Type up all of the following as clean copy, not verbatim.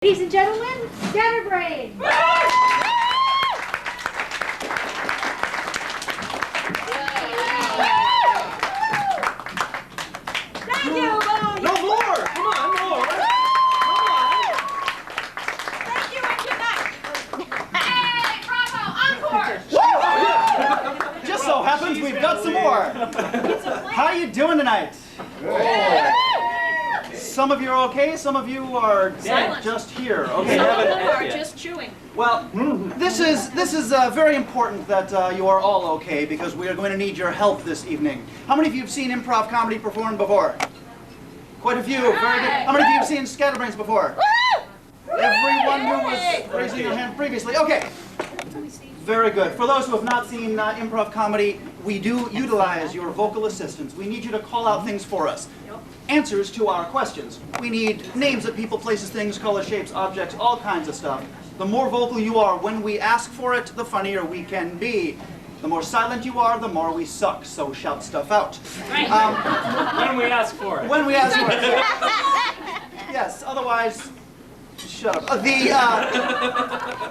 Ladies and gentlemen, Scatterbrains! Thank you, Boone! No more! Come on, more! Come on! Thank you and good night! Hey, bravo! Encore! Just so happens we've got some more. How you doing tonight? Some of you are okay, some of you are just here. Okay. Some of them are just chewing. Well, this is very important that you are all okay because we are going to need your help this evening. How many of you have seen improv comedy performed before? Quite a few. Very good. How many of you have seen Scatterbrains before? Everyone who was raising their hand previously. Okay. Very good. For those who have not seen improv comedy, we do utilize your vocal assistance. We need you to call out things for us. Answers to our questions. We need names of people, places, things, colors, shapes, objects, all kinds of stuff. The more vocal you are when we ask for it, the funnier we can be. The more silent you are, the more we suck, so shout stuff out. When we ask for it. When we ask for it. Yes, otherwise, shut up.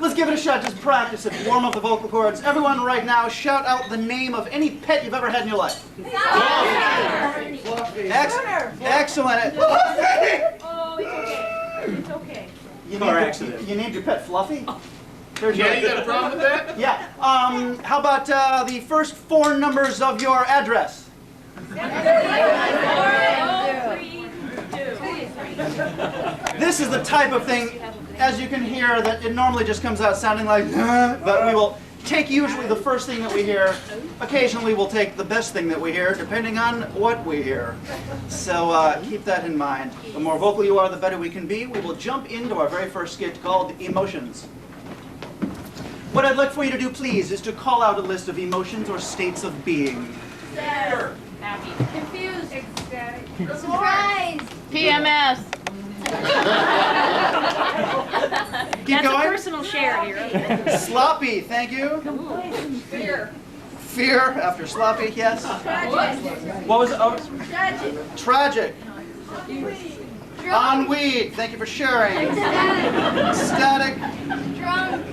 Let's give it a shot, just practice it, warm up the vocal cords. Everyone right now, shout out the name of any pet you've ever had in your life. Excellent. Oh, it's okay. It's okay. You named your pet Fluffy? There's Yeah, you got a problem with that? Yeah. How about the first four numbers of your address? 3, 2. This is the type of thing, as you can hear, that it normally just comes out sounding like, but we will take usually the first thing that we hear. Occasionally we'll take the best thing that we hear, depending on what we hear. So keep that in mind. The more vocal you are, the better we can be. We will jump into our very first skit called Emotions. What I'd like for you to do, please, is to call out a list of emotions or states of being. Sad. Happy. Confused. Ecstatic. Surprise! PMS. Keep That's a going. personal share here. Sloppy, thank you. Fear. Fear after sloppy, yes. Tragic. What was it? Oh, Tragic. tragic. On weed, thank you for sharing. Static. Drunk.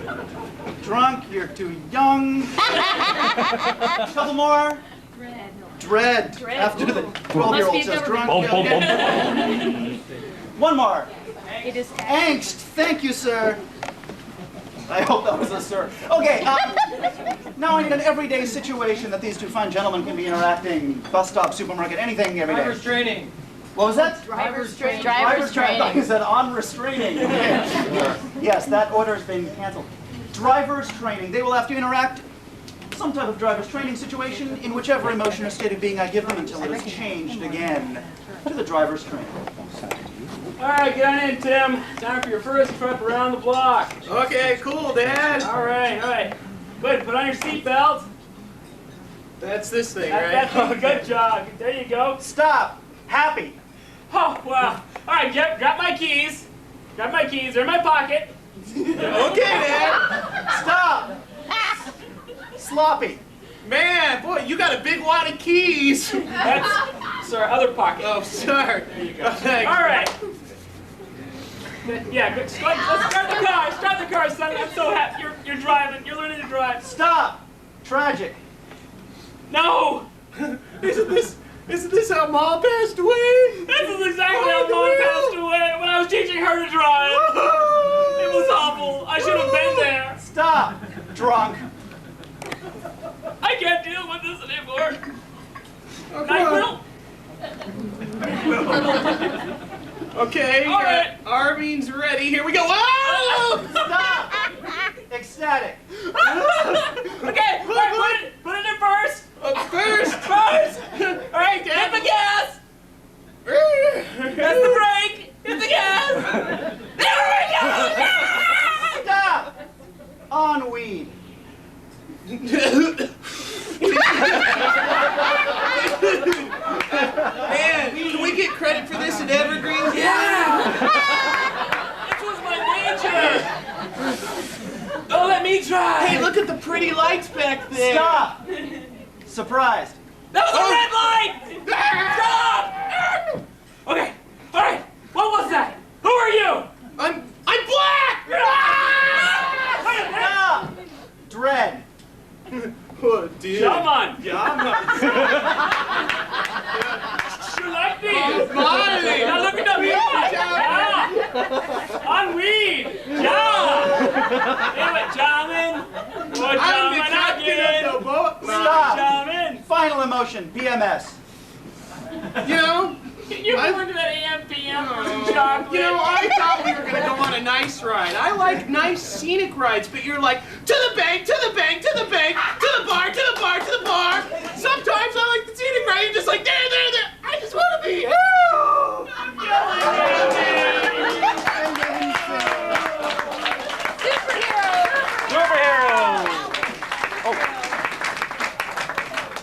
Drunk, you're too young. Couple more. Dread. After the 12-year-old says drunk. One more. It is Angst, thank you, sir. I hope that was a sir. Okay, now I need an everyday situation that these two fine gentlemen can be interacting. Bus stop, supermarket, anything every day. Driver's training. What was that? driver's training. Driver's training. training. He said on restraining. Okay. Yes, that order's been canceled. Driver's training. They will have to interact some type of driver's training situation in whichever emotion or state of being I give them until it is changed again to the driver's training. All right, get on in, Tim. Time for your first trip around the block. Okay, cool, Dad. All right. Good, put on your seatbelt. That's this thing, That's right? good job. There you go. Stop. Happy. Oh, wow. All right, grab my keys. Grab my keys. They're in my pocket. Okay, Dad. Stop. Sloppy. Man, boy, you got a big wad of keys. That's our other pocket. Oh, sorry. There you go. Oh, thanks. All right. Yeah, good. Let's start the car. Start the car, son. I'm so happy you're driving. You're learning to drive. Stop. Tragic. No. Isn't this how Mom passed away? This is exactly how Mom passed away when I was teaching her to drive. It was awful. I should have been there. Stop. Drunk. I can't deal with this anymore. Oh, I will. Okay, All right. Armin's ready. Here we go. Oh! Stop. Ecstatic. Okay, all right, put it in first. First. First. All right, hit the gas. That's the brake. Hit the gas. There we go. Yeah! Stop. On weed. Man, can we get credit for this in Evergreen? Yeah. This was my major. Don't let me drive. Hey, look at the pretty lights back there. Stop. Surprised. That was a red light. Stop. Okay. All right. What was that? Who are you? I'm dude. Shaman. Ja, Mann. You like me? Mann. Now look at me. Yeah. On weed. Yeah. Anyway, Shaman. Oh, I'm the Shaman captain again. of the boat. Stop. Shaman. Final emotion, PMS. You know, You I- went to that AM PM for some chocolate. you know, I thought we were gonna go on a nice ride. I like nice scenic rides, but you're like, to the bank, to the bank, to the bank, to the bar, to the bar, to the bar. Sometimes I like the scenic ride. You're just like, there. I just want to be here.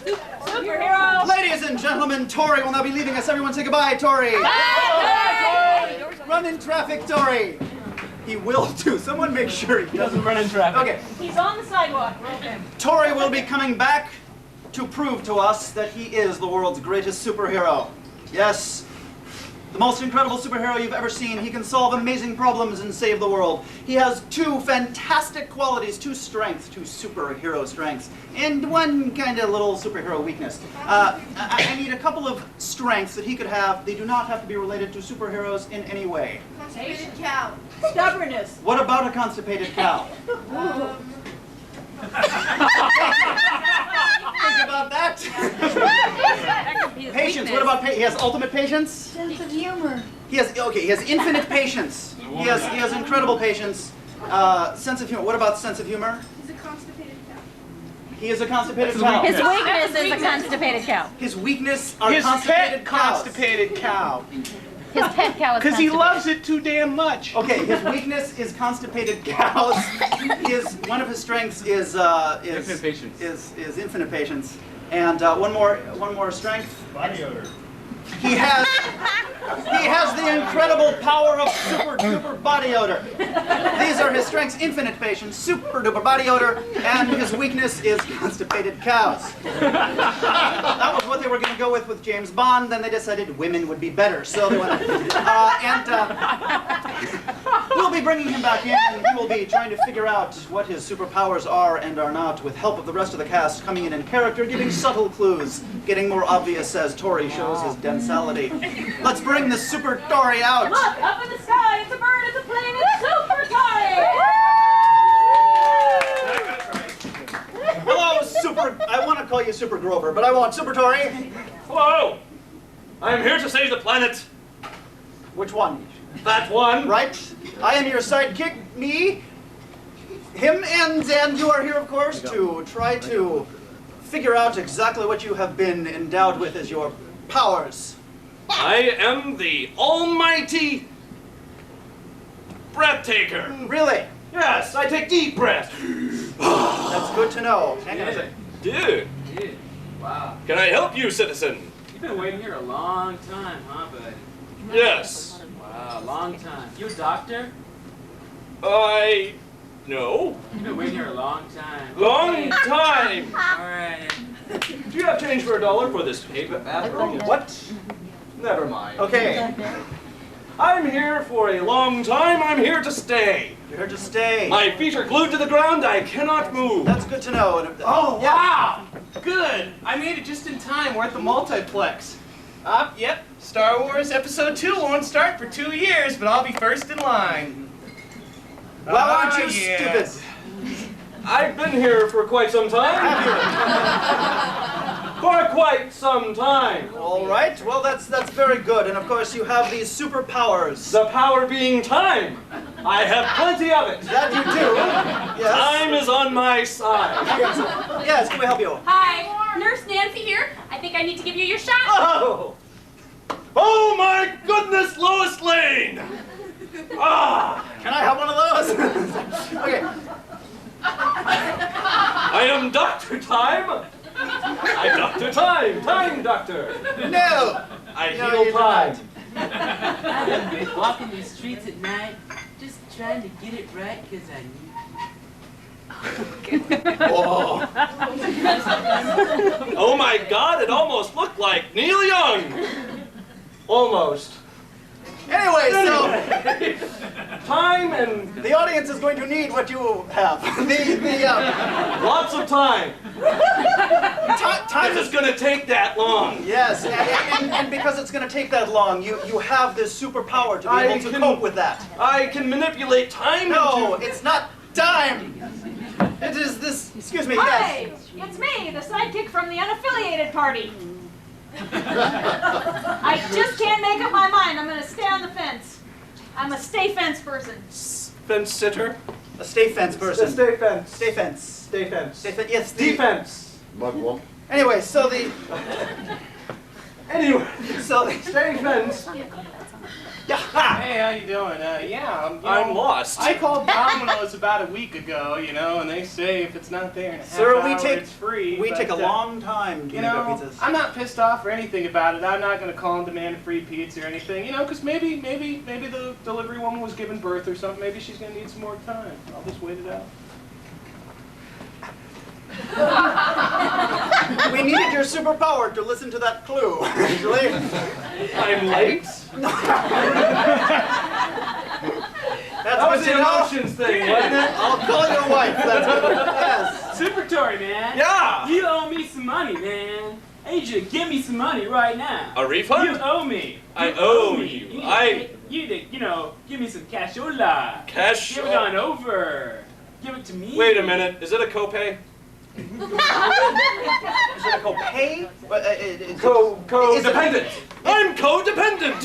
Superhero. Ladies and gentlemen, Tori will now be leaving us. Everyone say goodbye, Tori. Run in traffic, Tori. He will too. Someone make sure he doesn't. Doesn't run in traffic. Okay, He's on the sidewalk. Roll him. Tori will be coming back to prove to us that he is the world's greatest superhero. Yes, the most incredible superhero you've ever seen. He can solve amazing problems and save the world. He has two fantastic qualities, two strengths, two superhero strengths, and one kind of little superhero weakness. I need a couple of strengths that he could have. They do not have to be related to superheroos in any way. Constipated cow. Stubbornness. What about a constipated cow? Think about that. Patience. What about he has ultimate patience? Sense of humor. He has infinite patience. He has incredible patience. Sense of humor. What about sense of humor? He's a constipated cow. He is a constipated cow. His weakness is a constipated cow. His weakness are His constipated pet cows. constipated cow. His pet cow is Because he constipated. loves it too damn much. Okay, his weakness is constipated cows. One of his strengths is Infinite patience. Is infinite patience. And one more strength. Body odor. He has the incredible power of super duper body odor. These are his strengths: infinite patience, super duper body odor, and his weakness is constipated cows. That was what they were going to go with James Bond. Then they decided women would be better, so they went. We'll be bringing him back in, and he will be trying to figure out what his superpowers are and are not, with help of the rest of the cast coming in character, giving subtle clues, getting more obvious as Tori shows his densality. Let's bring the super Tori out. Look, up in the sky. It's a bird. It's a plane. It's Super Tori. Hello, Super. I want to call you Super Grover, but I won't. Super Tori. Hello. I am here to save the planet. Which one? That one. Right. I am your sidekick, me, him, and you are here, of course, to try to figure out exactly what you have been endowed with as your powers. I am the almighty breath taker. Really? Yes, I take deep breaths. That's good to know. Hang on a second. Dude, Wow. can I help you, citizen? You've been waiting here a long time, huh, bud? Yes. Wow, long time. You a doctor? No. You've been waiting here a long time. Long time. Alright. Do you have change for $1 for this paper bathroom? What? Never mind. Okay. I'm here for a long time. I'm here to stay. You're here to stay. My feet are glued to the ground. I cannot move. That's good to know. And Oh, yeah. wow! Good! I made it just in time. We're at the multiplex. Yep. Star Wars Episode 2 won't start for 2 years, but I'll be first in line. Well, aren't you yes. stupid? I've been here for quite some time. For quite some time. All right. Well, that's very good. And of course, you have these superpowers. The power being time. I have plenty of it. That you do. Yes. Time is on my side. Yes. Can we help you? Hi, Nurse Nancy here. I think I need to give you your shot. Oh. Oh my goodness, Lois Lane! Ah! Can I have one of those? Okay. I am Dr. Time. I'm Dr. Time. Time Doctor. No. I No, heal you time. I've been walking these streets at night, just trying to get it right because I need Oh. Oh my God, it almost looked like Neil Young. Almost. Anyway, so Time and the audience is going to need what you have. lots of time. Time This is gonna take that long. Yes, and because it's going to take that long, you have this superpower to be I able to can- cope with that. I can manipulate time. No, it's not time. It is this. Excuse me. Hi, Yes. it's me, the sidekick from the unaffiliated party. I just can't make up my mind. I'm gonna stay on the fence. I'm a stay fence person. Fence sitter. A stay fence person. Stay fence. Stay fence. Stay fence. Stay fence. Yes. The, Defense. anyway, so the Anyway, so the stay fence. yeah. Ha! Hey, how you doing? Yeah, I'm lost. I called Domino's about a week ago, and they say if it's not there in a half Sir, hour, we take it's free. we but, take a long time to make our pizzas. I'm not pissed off or anything about it. I'm not going to call and demand a free pizza or anything, because maybe the delivery woman was giving birth or something. Maybe she's going to need some more time. I'll just wait it out. We needed your superpower to listen to that clue. Actually, I'm late. that's That was good the to know. emotions thing, wasn't it? I'll call your wife. That's good. Yes. Supertory, man. Yeah. You owe me some money, man. I need you to give me some money right now. A refund? You owe me. I You owe me. you. You need I- to, you need to, give me some cashola. Cash. Give it on over. Give it to me. Wait a minute. Is it a copay? Is it a copay? Codependent. I'm codependent.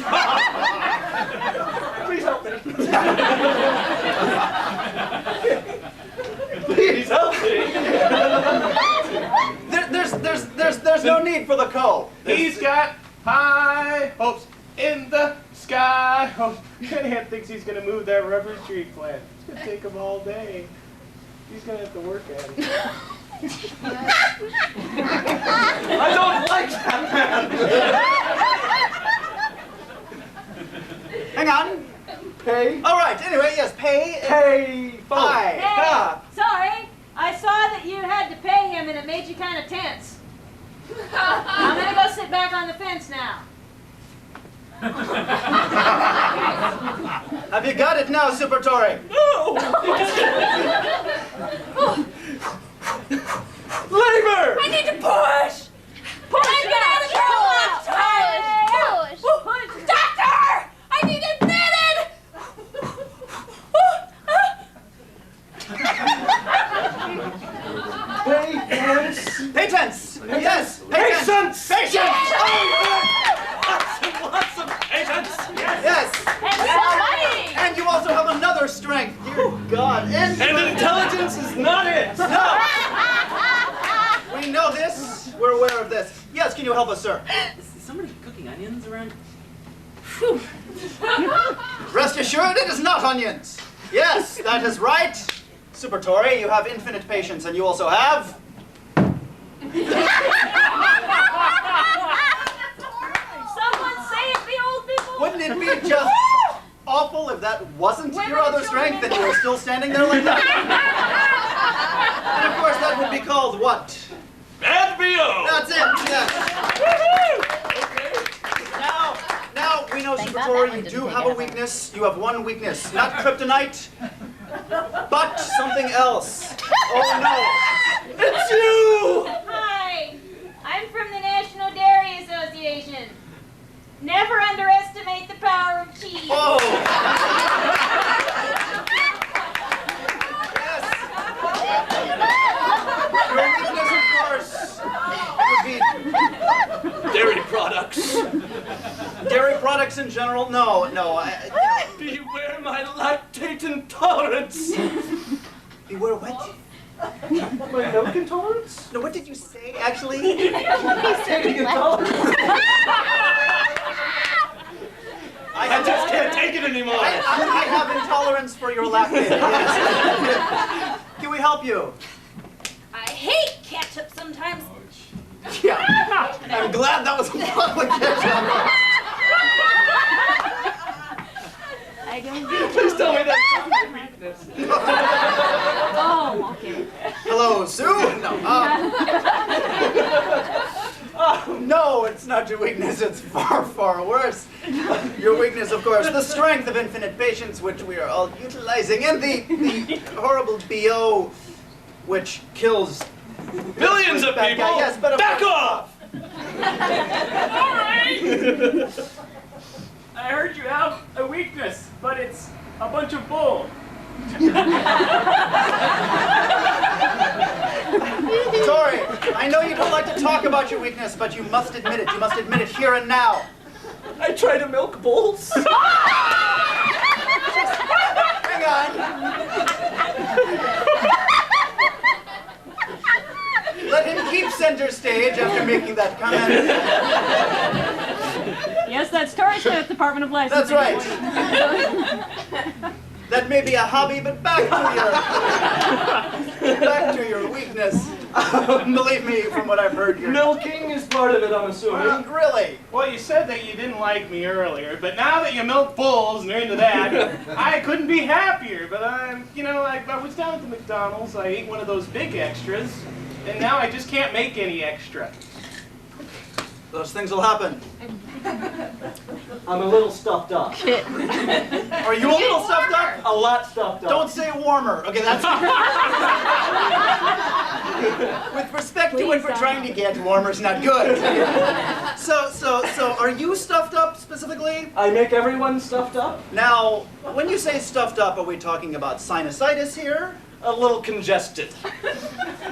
Please help me. Please help me. There's no need for the co. He's got high hopes in the sky. Shanahan thinks he's going to move that rubber tree plant. It's going to take him all day. He's going to have to work at it. I don't like that man. Hang on. Pay. All right. Anyway, yes. Pay. Pay. Hi. Hey, Ah. sorry. I saw that you had to pay him and it made you kind of tense. I'm gonna go sit back on the fence now. Have you got it now, Supertory? Labor! I need to push! Push! I've been out of here a long time! Push! Doctor! I need admitted! Pay tense. Yes. Patience! Patience. Lots of patience. Yes. And some money! And you also have another strength. Dear God. And intelligence is not it. No. We know this. We're aware of this. Yes. Can you help us, sir? Is somebody cooking onions around? Rest assured, it is not onions. Yes, that is right. Supertory, you have infinite patience, and you also have. Someone say it, the old people! Wouldn't it be just awful if that wasn't Women your other and children strength and you were still standing there like that? And of course, that would be called what? Bad BO. That's it. Yes. Now we know, Thank God that Supertory, one you didn't do take have it a out. weakness. You have one weakness, not kryptonite, but something else. Oh no! It's you! Hi, I'm from the National Dairy Association. Never underestimate the power of cheese. Oh! Yes. Your weakness, of course, would be Dairy products. dairy products in general. No. Beware my lactate intolerance. Beware what? My milk intolerance? No, what did you say, actually? I just can't take it anymore. I have intolerance for your lactate. Yes. Can we help you? I hate ketchup sometimes. Yeah. I'm glad that was a public ketchup. I don't Please tell me that's not my weakness. Oh, okay. Hello, Sue? No. No, it's not your weakness. It's far, far worse. Your weakness, of course, the strength of infinite patience, which we are all utilizing, and the horrible BO, which kills Millions of Bad people. guy, yes, but Back off! I heard you have a weakness, but it's a bunch of bull. Tori, I know you don't like to talk about your weakness, but you must admit it. You must admit it here and now. I try to milk bulls. Hang on. Let him keep center stage after making that comment. Yes, that's Tori Smith, Department of Licensing. That's right. That may be a hobby, but back to your weakness. Believe me, from what I've heard, you're Milking is part of it, I'm assuming. Really. Well, you said that you didn't like me earlier, but now that you milk bulls and you're into that, I couldn't be happier. But I was down at the McDonald's, I ate one of those big extras, and now I just can't make any extra. Those things will happen. I'm a little stuffed up. Are you a little stuffed up? A lot stuffed up. Don't say warmer. Okay, that's. With respect to what we're trying to get, warmer's not good. So, are you stuffed up specifically? I make everyone stuffed up? Now, when you say stuffed up, are we talking about sinusitis here? A little congested.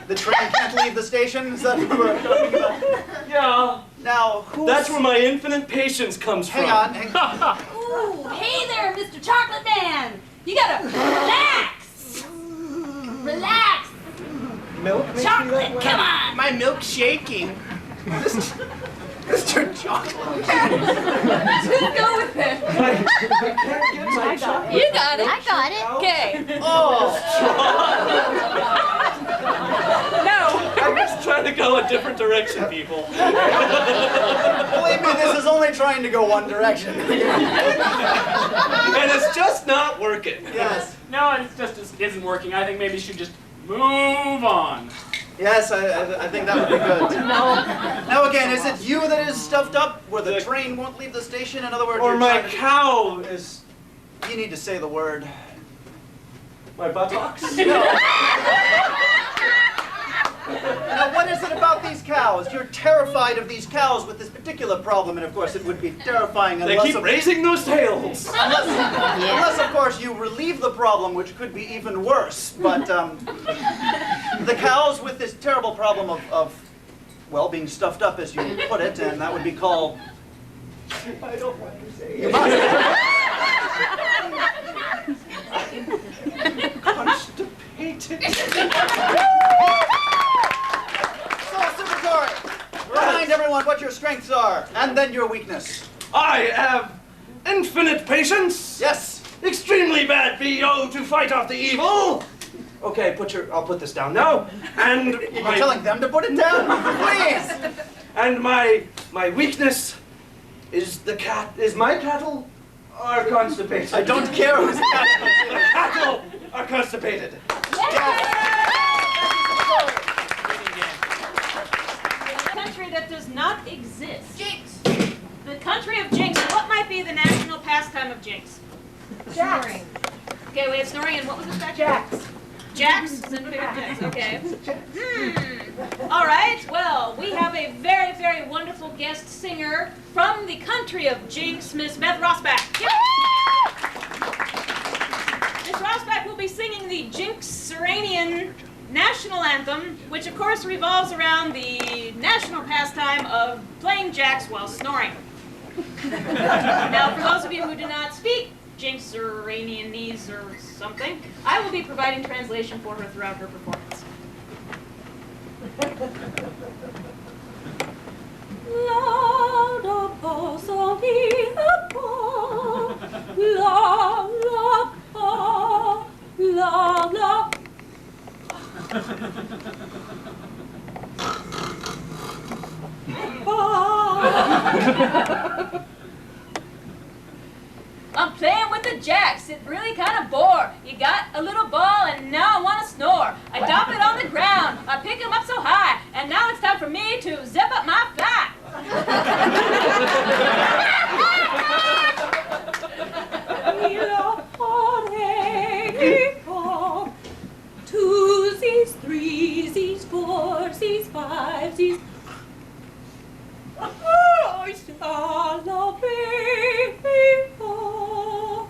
The train can't leave the station? Is that what we're talking about? Yeah. Now, who's... That's where my infinite patience comes from. Hang on. Ooh, hey there, Mr. Chocolate Man. You gotta relax. Relax. Milk makes me Chocolate, that way? come on. My milk's shaking. Mr. Chocolate. Just go with it. I can't get my chocolate. You got it. I got it. Okay. Oh, No. I'm just trying to go a different direction, people. believe me, this is only trying to go one direction. And it's just not working. Yes. No, it just isn't working. I think maybe you should just move on. Yes, I think that would be good. Now again, is it you that is stuffed up where the train won't leave the station? In other words, Or you're my trying to- cow is You need to say the word. my buttocks. Now, what is it about these cows? You're terrified of these cows with this particular problem, and of course it would be terrifying They unless, keep raising those tails. unless of course, you relieve the problem, which could be even worse. But the cows with this terrible problem of, well, being stuffed up, as you put it, and that would be called... I don't want to say You it. Constipated. So, Super Tori, remind everyone what your strengths are, and then your weakness. I have infinite patience. Yes. Extremely bad VO to fight off the evil. Okay, I'll put this down now. And You're telling them to put it down? Please. And my weakness is my cattle are constipated. I don't care who's The cattle are constipated. A country that does not exist. Jinx. The country of Jinx. What might be the national pastime of Jinx? Jax. Okay, we have snoring and what was the second? Jax. Jax? Okay. All right, well, we have a very, very wonderful guest singer from the country of Jinx, Miss Beth Rossback. Miss Rossback will be singing the Jinx-Seranian national anthem, which of course revolves around the national pastime of playing jacks while snoring. Now, for those of you who do not speak Jinx or Iranianese or something, I will be providing translation for her throughout her performance. La da pa sa mi la pa, la la pa, la la. I'm playing with the jacks. It really kind of bore. You got a little ball and now I want to snore. I drop it on the ground. I pick him up so high. And now it's time for me to zip up my thigh. Twosies, threesies, foursies. Tootsies. I saw the people.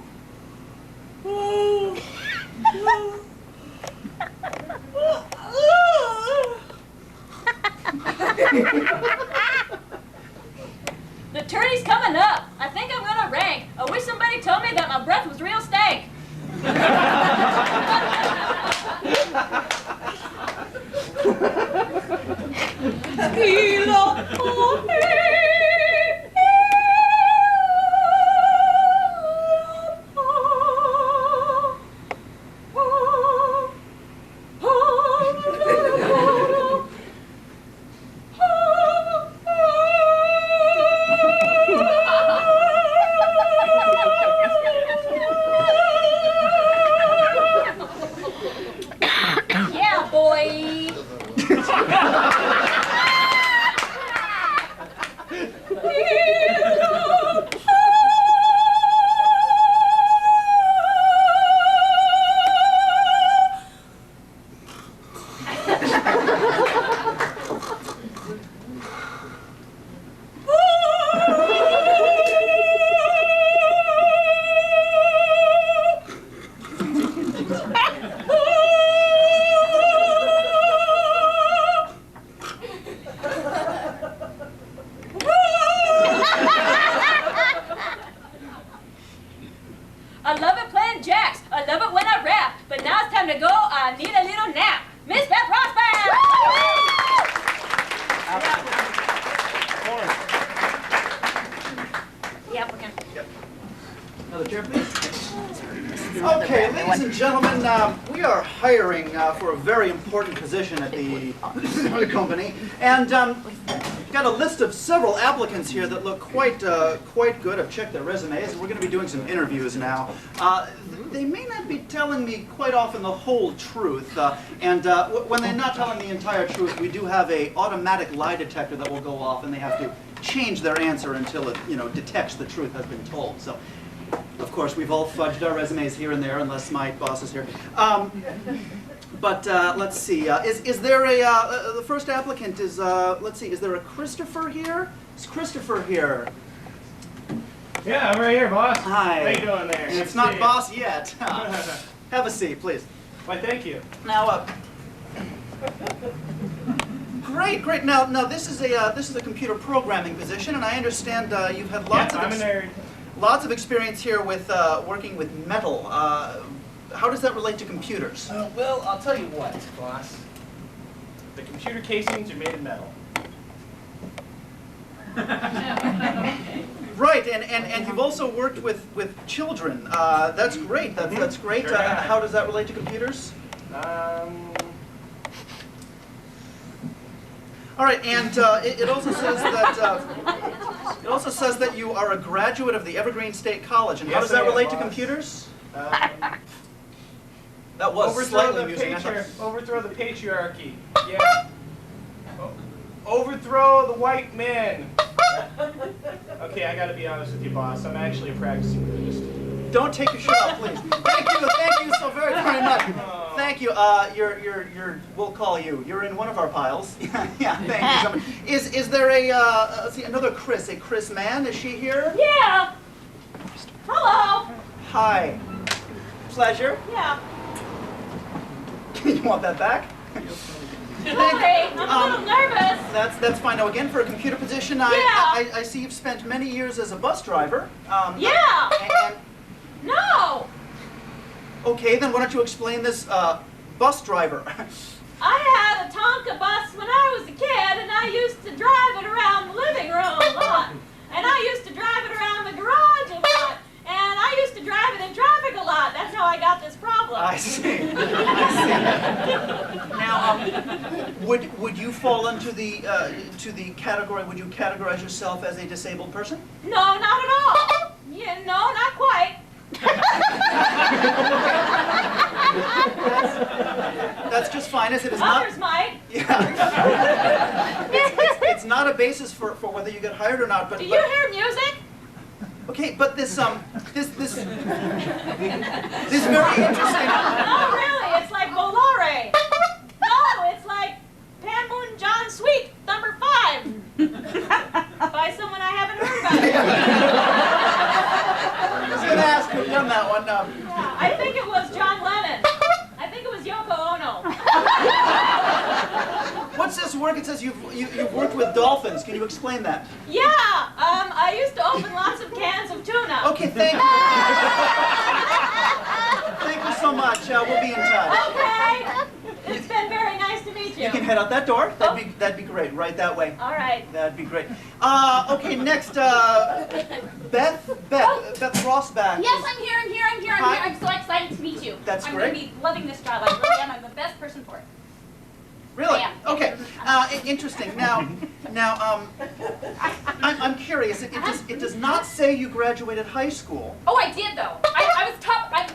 The tourney's coming up. I think I'm gonna rank. I wish somebody told me that my breath was real stank. Yeah, boy. I love it playing jacks. I love it when I rap. But now it's time to go. I need a little nap. Miss Beth Rosbach! The applicant. Another chair, please. Okay, ladies and gentlemen, we are hiring for a very important position at the company, and got a list of several applicants here that look quite good. I've checked their resumes, and we're going to be doing some interviews now. They may not be telling me quite often the whole truth, and when they're not telling the entire truth, we do have a automatic lie detector that will go off, and they have to change their answer until it, detects the truth has been told. So. Of course, we've all fudged our resumes here and there, unless my boss is here. But let's see. Is there a the first applicant is let's see. Is there a Christopher here? Is Christopher here? Yeah, I'm right here, boss. Hi. How you doing there? And it's not boss yet. Have a seat, please. Why, thank you. Now, great. Now this is a computer programming position, and I understand you've had lots of. I'm a nerd. Lots of experience here with working with metal. How does that relate to computers? Well, I'll tell you what, boss. The computer casings are made of metal. Right, and you've also worked with children. That's great. That's great. Sure have. How does that relate to computers? All right, and it also says that you are a graduate of the Evergreen State College. And how does that relate to computers? That was slightly amusing. Overthrow the patriarchy. Yeah. Overthrow the white man. Okay, I gotta be honest with you, boss. I'm actually a practicing Buddhist. Don't take your shirt off, please. Thank you so very much. Thank you. We'll call you. You're in one of our piles. Yeah, thank you so much. Is there let's see, another Chris, a Chris Mann? Is she here? Yeah. Hello. Hi. Pleasure. Yeah. You want that back? Sorry, I'm a little nervous. That's fine. Now again, for a computer position, I see you've spent many years as a bus driver. Yeah. And, No. okay, then why don't you explain this bus driver? I had a Tonka bus when I was a kid, and I used to drive it around the living room a lot. And I used to drive it around the garage a lot. And I used to drive it in traffic a lot. That's how I got this problem. I see. Now, would you fall into the to the category? Would you categorize yourself as a disabled person? No, not at all. Yeah, no, not quite. That's just fine, as it is Others not. might. Yeah. It's not a basis for whether you get hired or not. But Do you hear music? okay, but this very interesting. No, really, it's like Volare. No, it's like Panmoon John Sweet, Thumber this work, it says you've worked with dolphins. Can you explain that? Yeah, I used to open lots of cans of tuna. Okay, thank you. Thank you so much. We'll be in touch. Okay. It's been very nice to meet you. You can head out that door. That'd be great. Right that way. All right. That'd be great. Okay, next, Beth Rossback. Yes, I'm here. Hi. I'm so excited to meet you. That's I'm great. going to be loving this job. I really am. I'm the best person for it. Really? Yeah. Okay. Interesting. Now, I'm curious. It does not say you graduated high school. Oh, I did though. I was top. I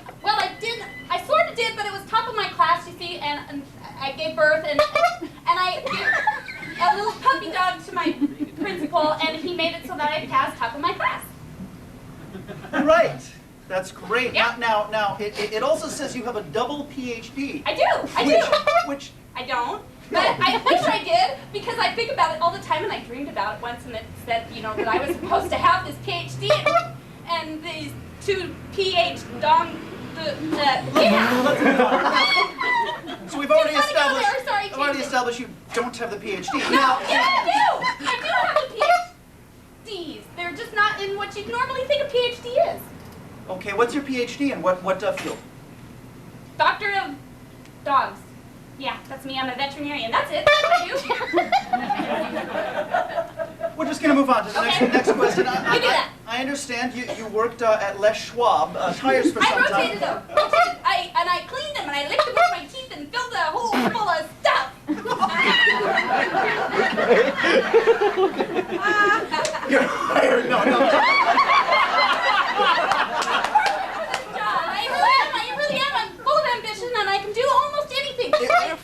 did. I sort of did, but it was top of my class, you see. And I gave birth, and I gave a little puppy dog to my principal, and he made it so that I passed top of my class. Right. That's great. Yeah. Now, it also says you have a double PhD. I do. Which I don't. But I wish I did, because I think about it all the time, and I dreamed about it once, and it said, that I was supposed to have this PhD and these two So we've already Didn't wanna go established. there, sorry, I've already Jason. established you don't have the PhD. No, Now, yeah, I do have the PhDs. They're just not in what you'd normally think a PhD is. okay, what's your PhD in? What field? Doctor of dogs. Yeah, that's me. I'm a veterinarian. That's it. That's what I do. We're just going to move on to the Okay. next question. You do that. I understand you worked at Les Schwab tires for I some time. rotated them. I cleaned them and I licked them with my teeth and filled the hole full of stuff. You're hired. No. I really am. I'm full of ambition and I can do almost anything.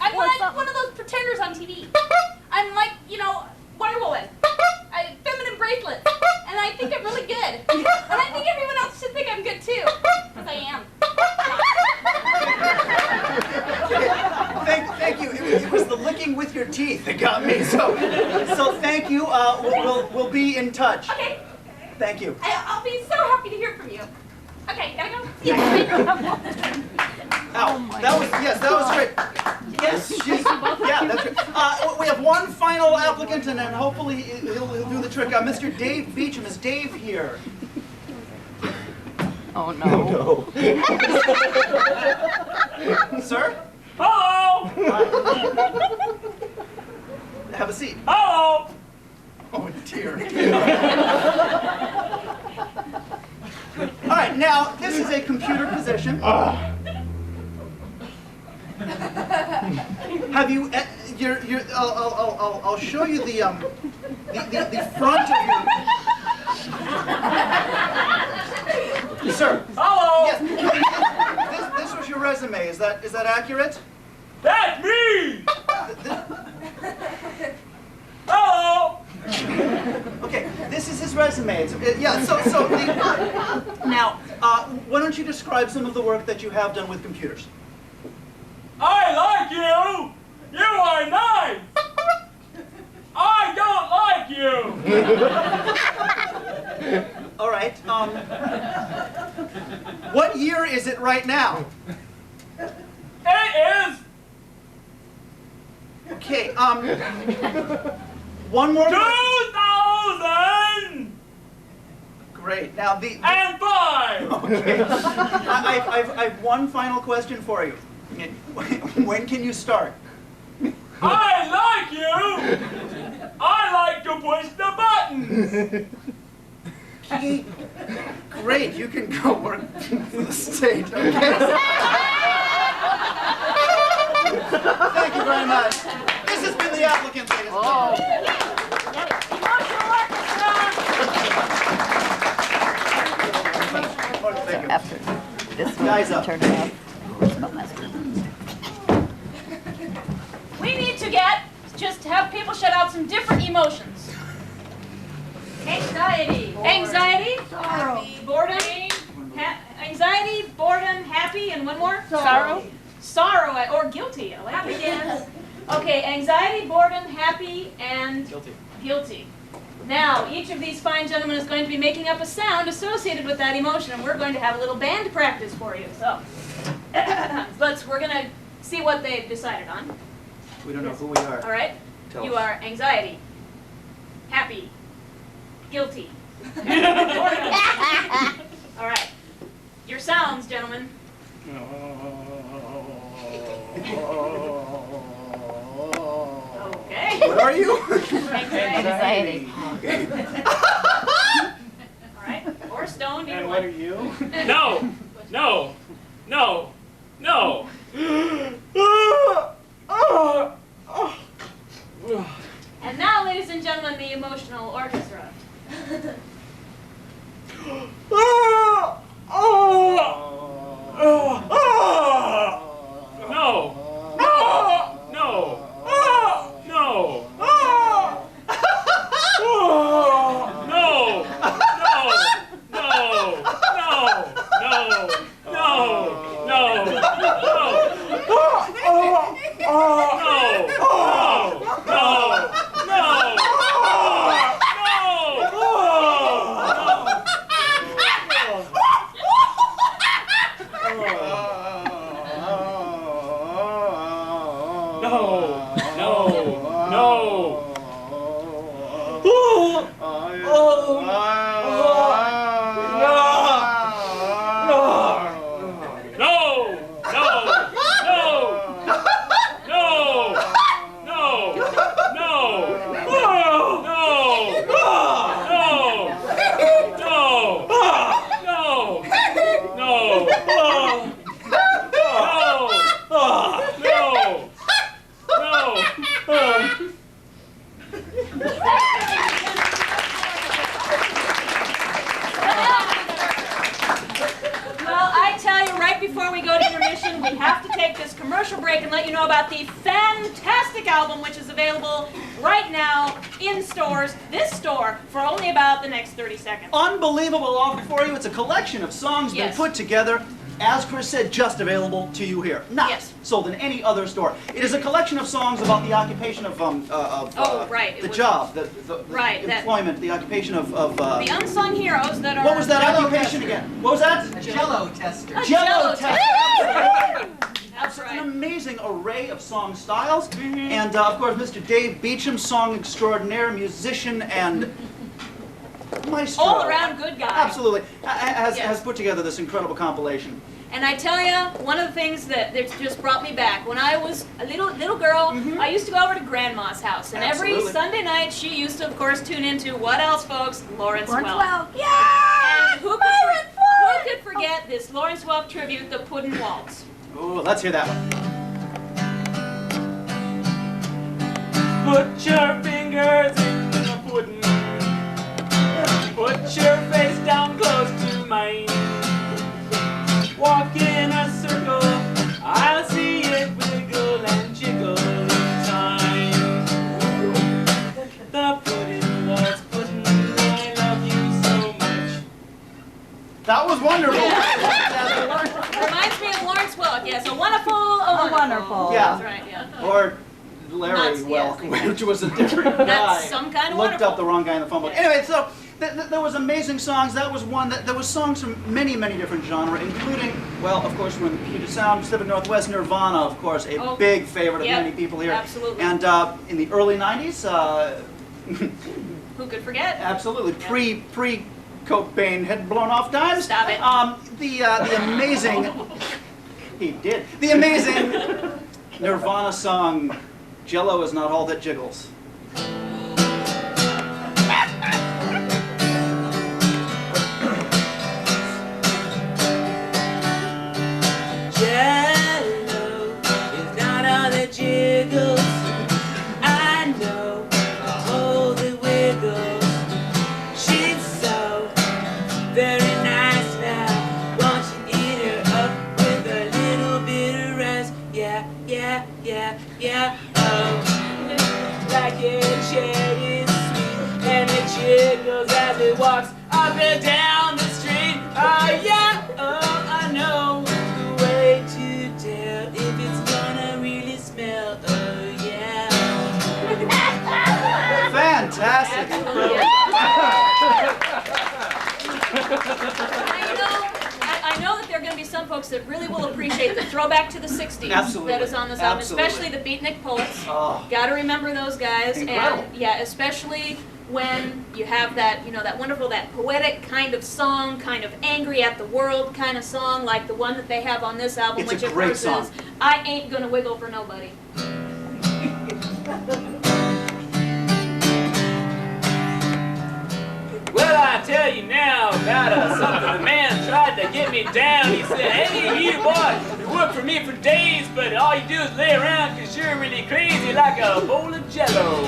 I'm like one of those pretenders on TV. I'm like, Wonder Woman. Feminine bracelets. And I think I'm really good. And I think everyone else should think I'm good too. Because I am. Thank you. It was the licking with your teeth that got me. So thank you. We'll be in touch. Okay. Thank you. I'll be so happy to hear from you. Okay, gotta go. See you next week. Ow. That was great. Yes, that's great. We have one final applicant, and then hopefully he'll do the trick. Mr. Dave Beecham. Is Dave here? Oh no. Sir? Hello! Have a seat. Hello! Oh dear. All right, now this is a computer position. Have you? I'll show you the front of your. Sir. Hello! Yes. This was your resume. Is that accurate? That's me! Hello! Okay, this is his resume. Now, why don't you describe some of the work that you have done with computers? I like you! You are nice! I don't like you! All right. What year is it right now? It is Okay. One more. 2005! Great. Now the. Okay. I've one final question for you. When can you start? I like you! I like to push the buttons! Okay. Great. You can go work for the state. Okay. Thank you very much. This has been the applicant, ladies and gentlemen. Thank you. After this Guys one, up. turn it off. We need to just have people shut out some different emotions. Anxiety. Anxiety, boredom, anxiety, boredom, happy, and one more? Sorrow. Sorrow, or guilty. I like happy dance. Okay, anxiety, boredom, happy, and guilty. Now, each of these fine gentlemen is going to be making up a sound associated with that emotion, and we're going to have a little band practice for you. So, we're going to see what they've decided on. We don't know who we are. All right. Tell You us. are anxiety, happy, guilty. All right. Your sounds, gentlemen. Okay. What are you? Anxiety. Okay. All right. Or stoned, either And what are one. you? No, no, no, no. And now, ladies and gentlemen, the emotional orchestra. No, no, no, no. commercial break and let you know about the fantastic album which is available right now in stores, this store, for only about the next 30 seconds. Unbelievable offer for you. It's a collection of songs Yes. been put together, as Chris said, just available to you here. Not Yes. sold in any other store. It is a collection of songs about the occupation of Right, it the was- job, the Right, that- employment, the occupation of The unsung heroes that are... what was that Jello occupation tester. again? What was that? A Jello tester. A Jello tester. That's An right. amazing array of song styles, and of course Mr. Dave Beecham, song extraordinaire, musician, and maestro. All around good guy. Absolutely, has Yes. put together this incredible compilation. And I tell you, one of the things that just brought me back, when I was a little girl, I used to go over to Grandma's house, and every Absolutely. Sunday night she used to, of course, tune into what else, folks? Lawrence Welk. Well, yeah! And who could forget this Lawrence Welk tribute, the Puddin' Waltz? Ooh, let's hear that one. Put your fingers in the pudding. Put your face down close to mine. Walk in a circle, I'll see it wiggle and jiggle in time. The pudding waltz, pudding, I love you so much. That was wonderful. Reminds me of Lawrence Welk, yes, a wonderful, wonderful. Yeah. That's right, yeah. Or Larry Nuts, Welk, yes. which was a different guy. That's some kind of Looked wonderful. up the wrong guy in the phone book. Yeah. Anyway, so there was amazing songs. That was one. There was songs from many, many different genres, including, well, of course, from the Puget Sound, Pacific Northwest, Nirvana, of course, a Oh, big favorite of yep, many people here. absolutely. And in the early '90s, Who could forget? absolutely pre Cobain had blown off times. Stop it. The amazing. He did. The amazing Nirvana song, Jello is Not All That Jiggles. Jello is not all that jiggles. I know all that wiggles. She's so very nice now. Won't you eat her up with a little bit of rice? Yeah, yeah, yeah, yeah. Oh, like a cherry sweet, and it jiggles as it walks up and down the street. Oh yeah, oh I know the way to tell if it's gonna really smell. Oh yeah. Fantastic. I know that there are going to be some folks folks that really will appreciate the throwback to the 60s Absolutely. that is on this album, Absolutely. especially the Beatnik Poets. Oh. Got to remember those guys. Incredible. And yeah, especially when you have that, you know, that wonderful, that poetic kind of song, kind of angry at the world kind of song, like the one that they have on this album, It's a which of great course song. is I Ain't Gonna Wiggle for Nobody. Well, I tell you now about something. The man tried to get me down. He said, hey, you boy, you work for me for days, but all you do is lay around because you're really crazy like a bowl of jello.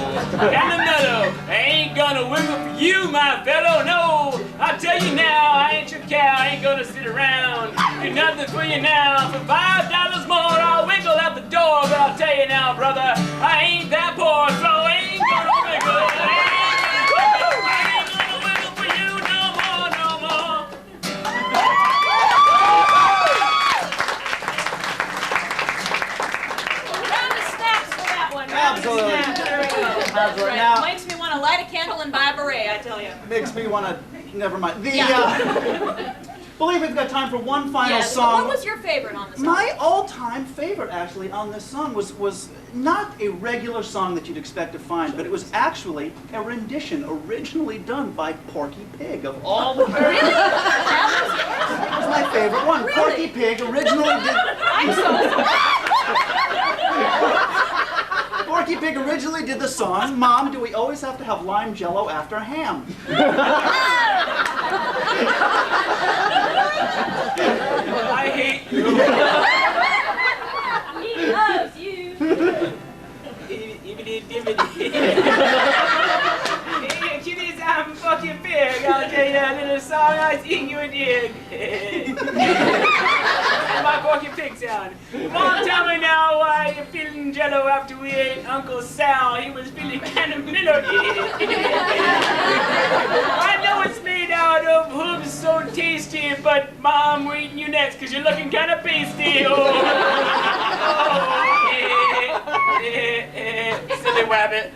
Down the meadow, I ain't gonna wiggle for you, my fellow. No, I tell you now, I ain't your cow. I ain't gonna sit around. Do nothing for you now. For $5 more, I'll wiggle out the door. But I'll tell you now, brother, I ain't that poor, so I ain't gonna wiggle. Absolutely. There we go. That's Absolutely. right. Now- Makes me want to light a candle and buy a beret, I tell you. Makes me want to. Never mind. The Yeah. believe we've got time for one final Yes. song. What was your favorite on this My album? all-time favorite, actually, on this song was not a regular song that you'd expect to find, but it was actually a rendition originally done by Porky Pig of all the Really? It That was my favorite one. Really? Porky Pig originally did. I'm so Porky Pig originally did the song, Mom, do we always have to have lime jello after ham? I hate you. He loves you. Hey, kitties, I'm fucking big. I'll tell you that little song I sing you a dig. My Porky Pig sound. Mom, tell me now why you're feeling jello after we ate Uncle Sal. He was feeling kind of melody. I know it's made out of hooves so tasty, but Mom, we're eating you next because you're looking kind of pasty. Oh, silly wabbit.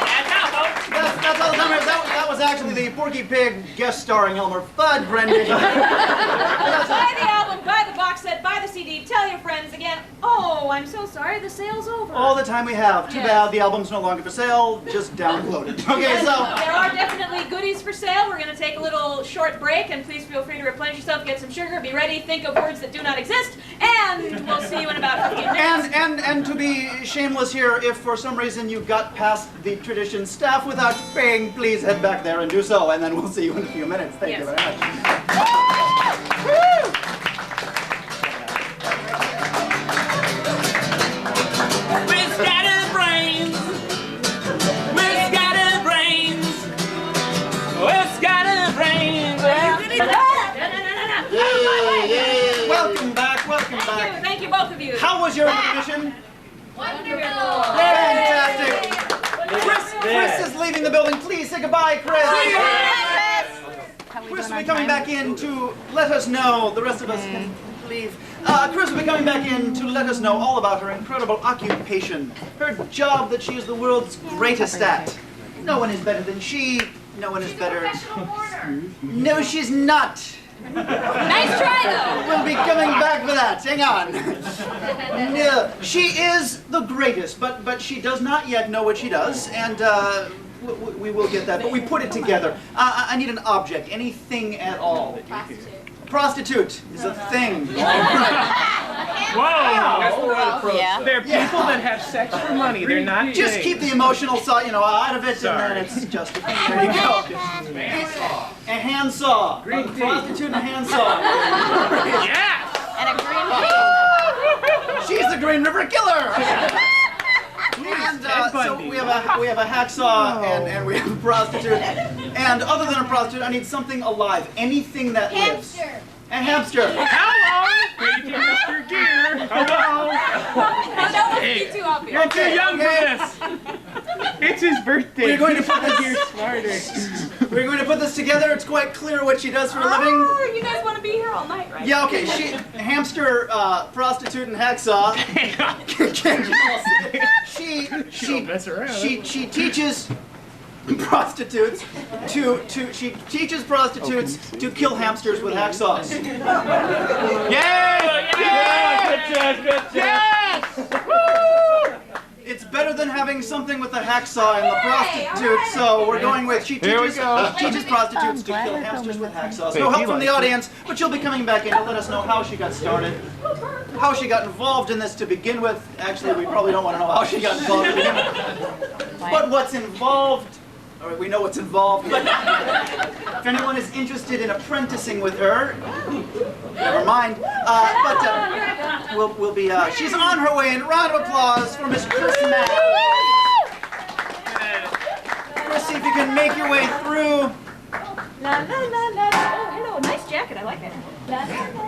That's all the time. That was actually the Porky Pig guest starring Elmer Fudd rendition. Buy the album, buy the box set, buy the CD, tell your friends again. Oh, I'm so sorry, the sale's over. All the time we have. Too Yes. bad the album's no longer for sale. Just download it. Okay, Yes, so. there are definitely goodies for sale. We're going to take a little short break, and please feel free to replenish yourself, get some sugar, be ready, think of words that do not exist, and we'll see you in about 15 minutes. And to be shameless here, if for some reason you got past the tradition staff without paying, please head back there and do so, and then we'll see you in a few minutes. Thank you Yes. very much. We're scatterbrains. We're scatterbrains. We're scatterbrains. Welcome back, welcome back. Thank you, both of you. How was your intermission? Wonderful. Fantastic. Chris is leaving the building. Please say goodbye, Chris. Chris will be coming back in to let us know, the rest of us can leave. Chris will be coming back in to let us know all about her incredible occupation, her job that she is the world's greatest at. No one is better than she. No one is better. No, she's not. Nice try, though. We'll be coming back for that. Hang on. No, she is the greatest, but she does not yet know what she does, and we will get that. But we put it together. I need an object, anything at all. Prostitute is a thing. Whoa! That's the right approach. Yeah. They're people that have sex for money. They're not Just things. keep the emotional side, out of it, Sorry. and then it's just a thing. There you go. A handsaw. A prostitute and a handsaw. Yes! And a green She's the Green River Killer. And so we have a hacksaw and we have a prostitute. And other than a prostitute, I need something alive. Anything that lives. A hamster. Hello! Thank you, Mr. Gear. Hello! That wouldn't be too obvious. You're too young for this. It's his birthday. We're going to put this. You're smarter. We're going to put this together. It's quite clear what she does for a living. Oh, you guys want to be here all night, right? Yeah, okay. Hamster, prostitute, and hacksaw. She Don't mess around. she teaches prostitutes she teaches prostitutes to kill hamsters with hacksaws. Yay! Good job. Yes! It's better than having something with a hacksaw and the prostitute, so we're going with she Here we teaches, go. teaches prostitutes to kill hamsters with hacksaws. No Wait, help he from the likes it. audience, but she'll be coming back in to let us know how she got started, how she got involved in this to begin with. Actually, we probably don't want to know how she got involved to begin with, but what's involved. All right, we know what's involved, but if anyone is interested in apprenticing with her, never mind. We'll be, she's on her way, and round of applause for Miss Chris Mack. Let's see if you can make your way through. La la la la. Oh, hello, nice jacket. I like it. La la la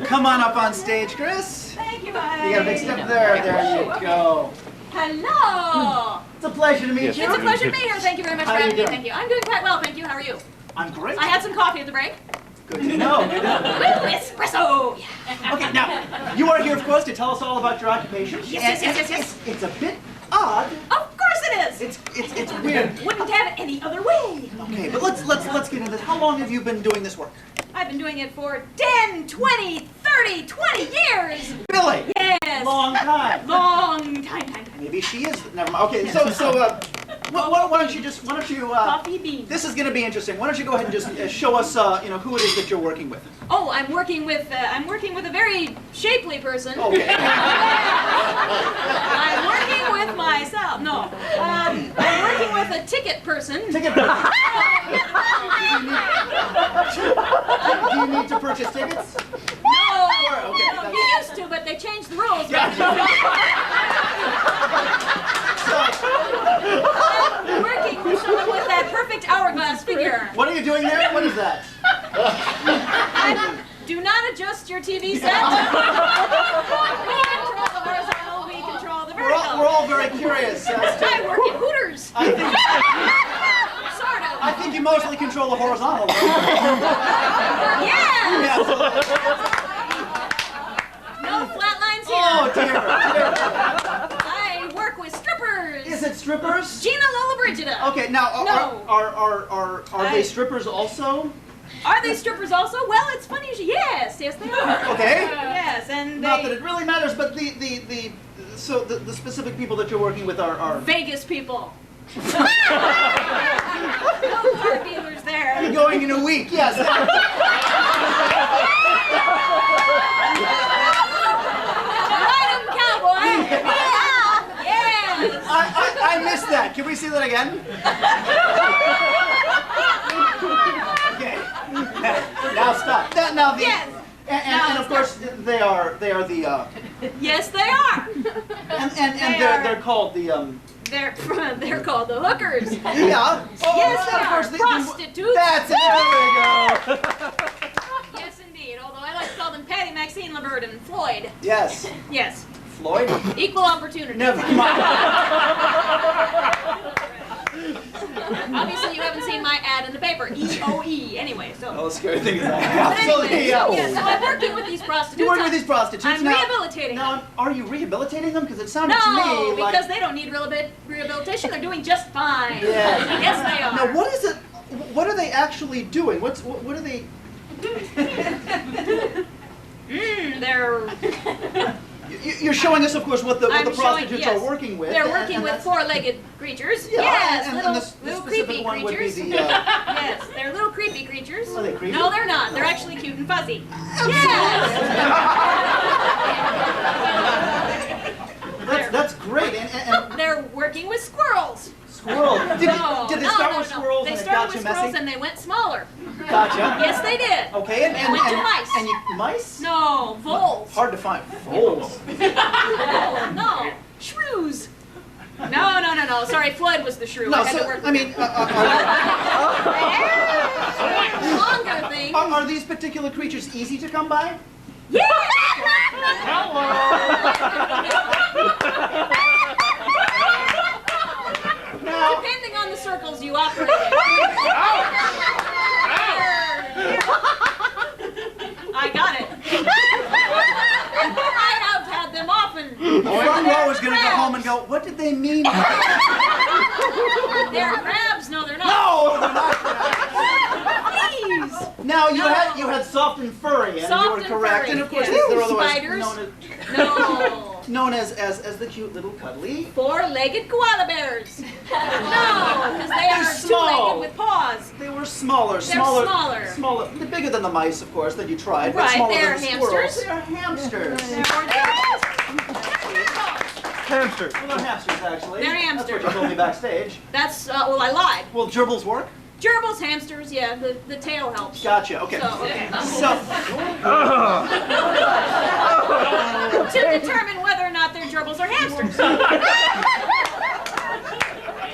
la. Come on up on stage, Chris. Thank you, bye. You got a big step there. There you go. Hello. It's a pleasure to meet you. It's a pleasure to be here. Thank you very much for How are you having me. doing? Thank you. I'm doing quite well, thank you. How are you? I'm great. I had some coffee at the break. Good to know. Good to know. Woo, espresso. Okay, now, you are here, of course, to tell us all about your occupation. Yes. It's a bit odd. Of course it is. It's weird. Wouldn't have it any other way. Okay, but let's get into this. How long have you been doing this work? I've been doing it for 10, 20, 30, 20 years. Really? Yes. Long time. Long time. Maybe she is. Never mind. Okay, so why don't you Coffee beans. this is going to be interesting. Why don't you go ahead and just show us who it is that you're working with? Oh, I'm working with a very shapely person. Okay. I'm working with myself. No. I'm working with a ticket person. Ticket. Do you need to purchase tickets? No. Okay. No, you used to, but they changed the rules. I'm working with someone with that perfect hourglass figure. What are you doing there? What is that? Do not adjust your TV set. We control the horizontal, we control the vertical. We're all very curious as to. I work at Hooters. Sort of. I think you mostly control the horizontal. Yeah. Yeah. No flat lines here. Oh dear. I work with strippers. Is it strippers? Gina Lola Brigida. Okay, now No. are they strippers also? Are they strippers also? Well, it's funny. Yes, they are. Okay. Yes, and Not that they it really matters, but the specific people that you're working with are Vegas people. No car dealers there. going in a week. Yes. Ride 'em, cowboy. Yeah. Yes. I missed that. Can we see that again? Okay. Now stop. Now the Yes. and of course they are the Yes, they are. and They they're are. called the They're called the hookers. yeah. Oh, Yes, they of course, are. Prostitutes. That's it. There we go. Yes, indeed. Although I like to call them Patty, Maxine, Laverne, and Floyd. Yes. Yes. Floyd. Equal opportunity. Never mind. Obviously, you haven't seen my ad in the paper. EOE. Anyway, so. Oh, the scary thing is that. But anyway, Absolutely. yes, so I'm working with these prostitutes. You're working with these prostitutes. I'm now, rehabilitating now, them. are you rehabilitating them? Because it sounded to No, me like. because they don't need rehabilitation. They're doing just fine. Yeah. Yes, they are. Now, what is it? What are they actually doing? What are they? They're You're showing us, of course, what the I'm prostitutes showing, yes. are working with. They're and- working and with that's- four-legged creatures. Yeah, Yes, and little, the little specific creepy one would be creatures. the. Yes, they're little creepy creatures. Are they creepy? No, they're not. They're actually cute and fuzzy. Yes. That's great. And They're working with squirrels. squirrel. Did they start with No. squirrels They and it started got with you squirrels messy? and they went smaller. Gotcha. Yes, they did. Okay, and Went to mice. And you mice? No, voles. Hard to find. Voles. No, shrews. No. Sorry, Floyd was the shrew. No, I had to so work with I mean, him. Longer things. are these particular creatures easy to come by? Yeah. Now, Depending on the circles you operate in. I got it. I have had them often. the front row is going to go home and go, what did they mean? by that?" They're crabs. No, they're not. No, they're not crabs. Please. Now you No. had soft and furry, and Soft you were and correct. furry, And of course, yes. they're otherwise Spiders? known as, No. known as the cute little cuddly. Four-legged koala bears. No, because they They're are small. two-legged with paws. They were smaller, They're smaller, bigger than the mice, of course, that you tried, but Right, smaller they're than the squirrels. hamsters. They're hamsters. Hamster. Well, they're hamsters, actually. They're That's hamsters. what you told me backstage. That's, well, I lied. Will gerbils work? Gerbils, hamsters, yeah, the tail helps. Gotcha. Okay. So, okay. So, To determine whether or not they're gerbils or hamsters.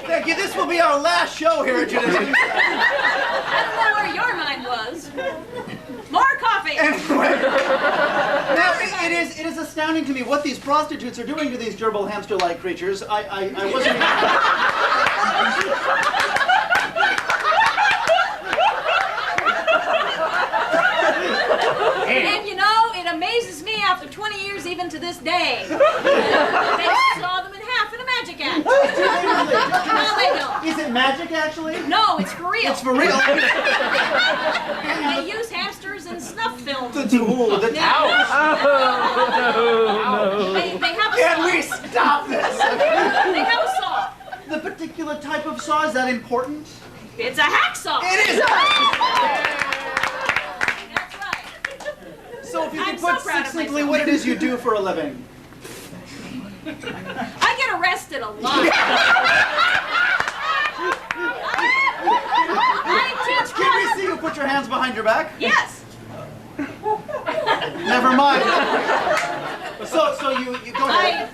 thank you. This will be our last show here at Judith. I don't know where your mind was. More coffee. Anyway, now it is astounding to me what these prostitutes are doing to these gerbil hamster-like creatures. I wasn't. And you know, it amazes me after 20 years, even to this day. They saw them in half in a magic act. No, they don't. Is it magic, actually? No, it's for real. It's for real. They use hamsters in snuff films. Ooh, the They, No. they have a Can saw. we stop this? They have a saw. The particular type of saw, is that important? It's a hacksaw. It is! That's right. So if you I'm could so put proud of succinctly myself. what it is you do for a living. I get arrested a lot. I teach Can we see you put your hands behind your back? Yes. Never mind. So you go ahead.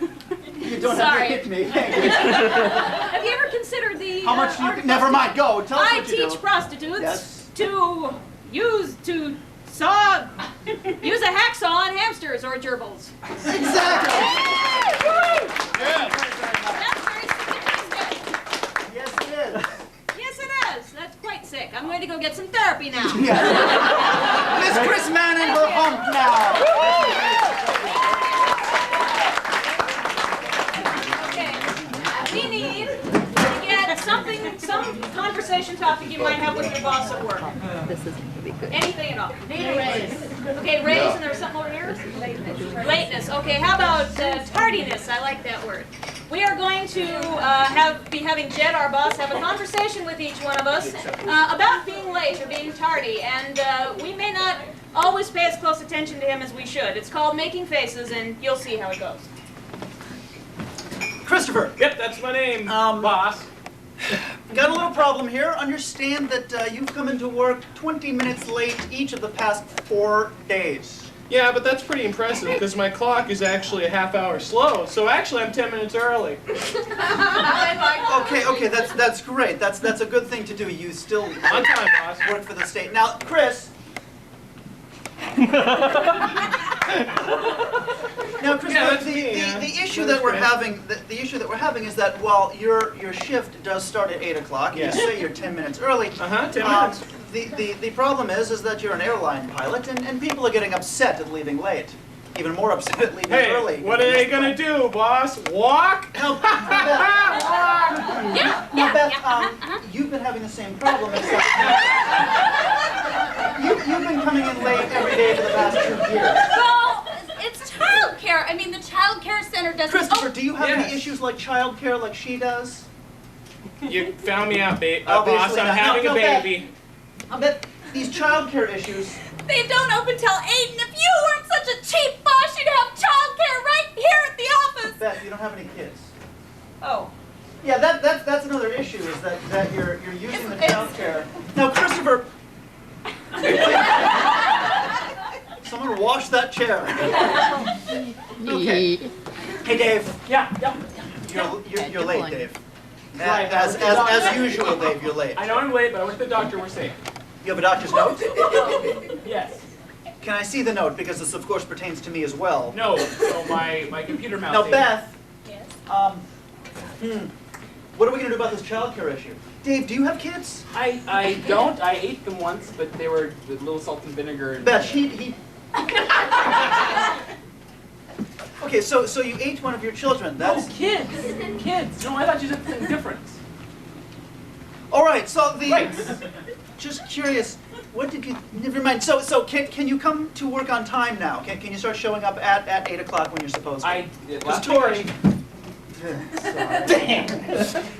You don't have Sorry. to hit me. Thank you. Have you ever considered the? How much do you? articles? Never mind. Go. Tell us I what you do. teach prostitutes Yes. to use a hacksaw on hamsters or gerbils. Exactly. That's very sophisticated. Yes, it is. Yes, it is. That's quite sick. I'm going to go get some therapy now. Yes. Miss Chris Mann and her hump now. Okay. We need to get some conversation topic you might have with your boss at work. This is going to be good. Anything at all. Need a raise. Okay, raise, and there's something over here? Lateness. Okay, how about tardiness? I like that word. We are going to be having Jed, our boss, have a conversation with each one of us about being late or being tardy, and we may not always pay as close attention to him as we should. It's called making faces, and you'll see how it goes. Christopher. Yep, that's my name, Um, boss. Got a little problem here. Understand that you've come into work 20 minutes late each of the past 4 days. Yeah, but that's pretty impressive because my clock is actually a half hour slow. So actually, I'm 10 minutes early. Okay, that's great. That's a good thing to do. You still On time, boss. work for the state. Now, Chris. Now, Chris, Yeah, that's the me, yeah. issue That's that we're great. having, the issue that we're having is that while your shift does start at 8 o'clock, Yes. you say you're 10 minutes early. 10 minutes. The problem is that you're an airline pilot, and people are getting upset at leaving late. Even more upset at leaving Hey, early. what are they gonna do, boss? Walk? Now, Beth, you've been having the same problem, except you've been coming in late every day for the past 2 years. Well, it's childcare. I mean, the childcare center doesn't. Christopher, do you have Yes. any issues like childcare like she does? You found me out, boss. Obviously I'm not. having No, a Beth. baby. I bet these childcare issues. They don't open till 8, and if you weren't such a cheap boss, you'd have childcare right here at the office. Beth, you don't have any kids. Oh. Yeah, that's another issue is that you're using the It's- childcare. Now, Christopher. Someone wash that chair. Okay. Hey, Dave. Yeah. You're late, Dave. Right. As usual, Dave, you're late. I know I'm late, but I went to the doctor. We're safe. You have a doctor's note? Yes. Can I see the note? Because this, of course, pertains to me as well. No. So my computer mouse. Now, ate it. Beth. Yes. What are we going to do about this childcare issue? Dave, do you have kids? I don't. I ate them once, but they were with little salt and vinegar. And, Beth, he. Okay, so you ate one of your children. Oh, That's kids. Kids. No, I thought you said something different. All right, so just curious, what did you, never mind. So can you come to work on time now? Can you start showing up at 8 o'clock when you're supposed to? Because Tori. Dang.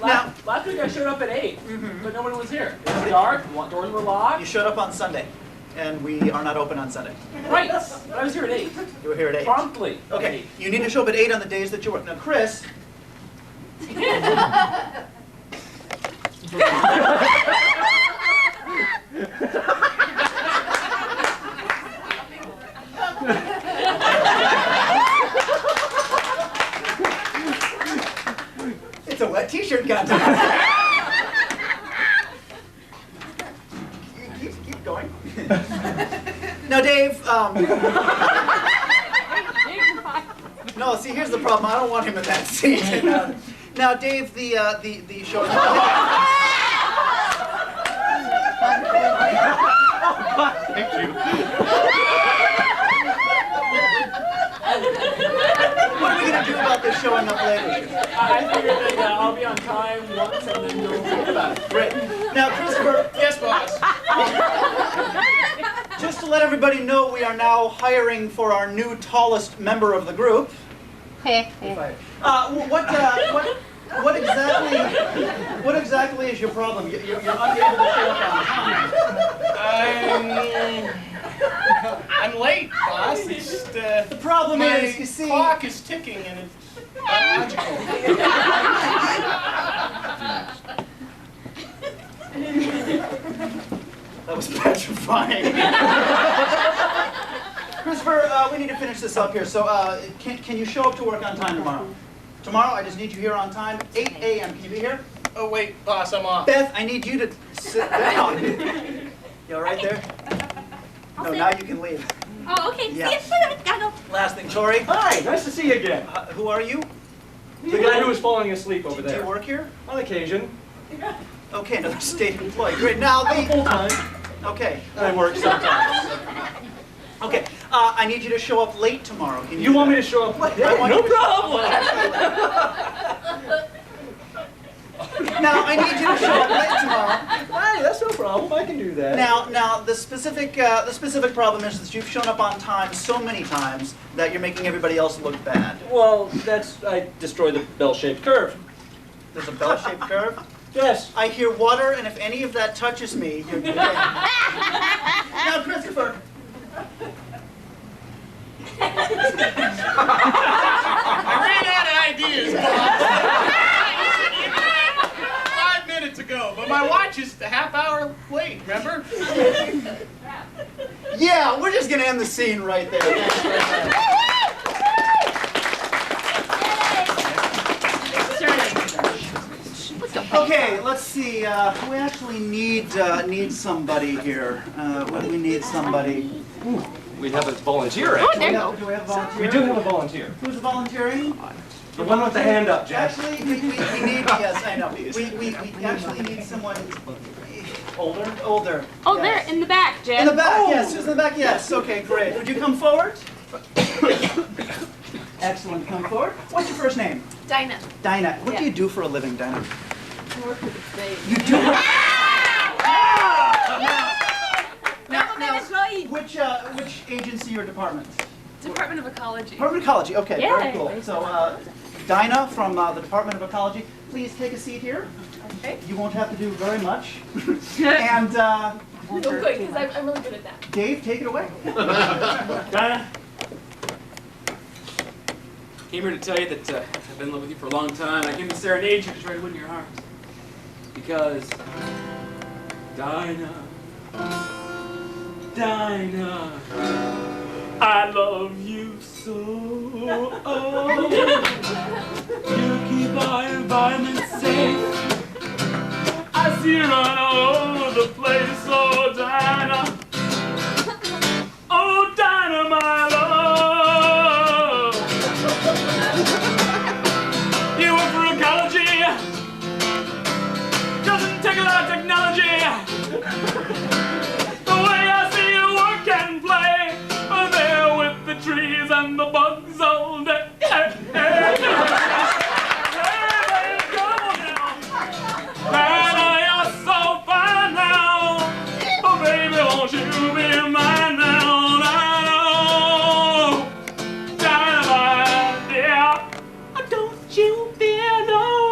Now, last week I showed up at 8, but no one was here. It was dark, doors were locked. you showed up on Sunday, and we are not open on Sunday. Right, but I was here at 8. You were here at 8. Promptly. Okay, you need to show up at 8 on the days that you work. Now, Chris. It's a wet t-shirt contest. keep going. Now, Dave. No, see, here's the problem. I don't want him in that seat. Now, Dave, the show. Thank you. What are we gonna do about this showing up later? I figured that I'll be on time once and then you'll think about it. Great. Now, Christopher. Yes, boss. Just to let everybody know, we are now hiring for our new tallest member of the group. What exactly is your problem? You're unable to show up on time. I'm late, boss. It's just, The problem my is, you see, clock is ticking and it's biological. that was petrifying. Christopher, we need to finish this up here. So, can you show up to work on time tomorrow? Tomorrow, I just need you here on time, 8 a.m. Can you be here? Oh, wait, boss, I'm off. Beth, I need you to sit down. You all right there? No, now you can leave. Oh, okay. Yeah. See you. Gotta go. Last thing, Tori. Hi, nice to see you again. Who are you? The guy who was falling asleep over Do you there. work here? On occasion. Okay, another state employee. Great. Now Full the. time. Okay. I work sometimes. Okay. I need you to show up late tomorrow. Can You want me to show up? I want No you to- problem. Now I need you to show up late tomorrow. Hey, that's no problem. I can do that. Now the specific problem is that you've shown up on time so many times that you're making everybody else look bad. Well, I destroyed the bell-shaped curve. There's a bell-shaped curve. Yes. I hear water, and if any of that touches me, you're dead. Now, Christopher. I ran out of ideas, boss. 5 minutes ago, but my watch is a half hour late, remember? Yeah, we're just gonna end the scene right there. Thanks very much. Okay, let's see. We actually need somebody here. We need somebody. We have a volunteer, Oh, actually. there you go. Do we have a volunteer? We do have a volunteer. Who's volunteering? The one with the hand up, Jack. Actually, we need. Yes, I know. We actually need someone older. Oh, Yes. there, in the back, Jen. In the back, yes. Who's in the back? Yes. Okay, great. Would you come forward? Excellent. Come forward. What's your first name? Dinah. Dinah. What do you do for a living, Dinah? I work with the state. You do. Government employee. Which agency or department? Department of Ecology. Department of Ecology. Okay, very Yay. cool. So, Dinah from the Department of Ecology, please take a seat here. Okay. You won't have to do very much. And Oh, good, because I'm really good at that. Dave, take it away. Dinah? Came here to tell you that I've been in love with you for a long time. I came to serenade you to try to win your heart. Because, Dinah, I love you so. You keep our environment safe. I see you run all over the place, oh Dinah. Oh Dinah, my love. You work for ecology. Doesn't take a lot of technology. The way I see you work and play, there with the trees and the bugs all day. Hey, baby, come on now. And I saw baby, won't you be mine now? Dynamite, dear. Don't you fear no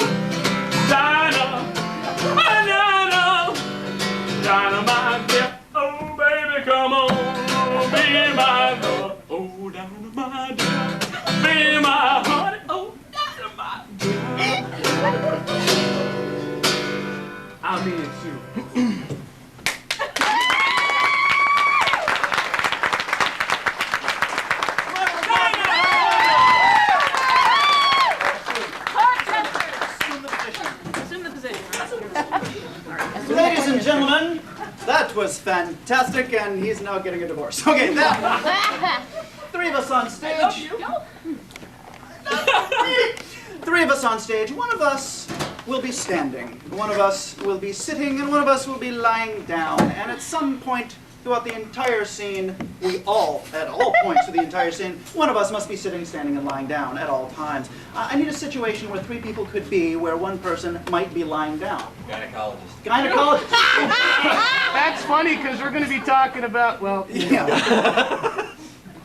dynamite, dear. Oh, baby, come on, be my love. Oh, dynamite, dear. Be my honey. Oh, dynamite, dear. I mean it too. Ladies and gentlemen, that was fantastic, and he's now getting a divorce. Okay, now, three of us on stage. Three of us on stage. One of us will be standing, one of us will be sitting, and one of us will be lying down. And at some point throughout the entire scene, at all points of the entire scene, one of us must be sitting, standing, and lying down at all times. I need a situation where three people could be, where one person might be lying down. Gynecologist. Gynecologist. That's funny because we're going to be talking about, well, Yeah.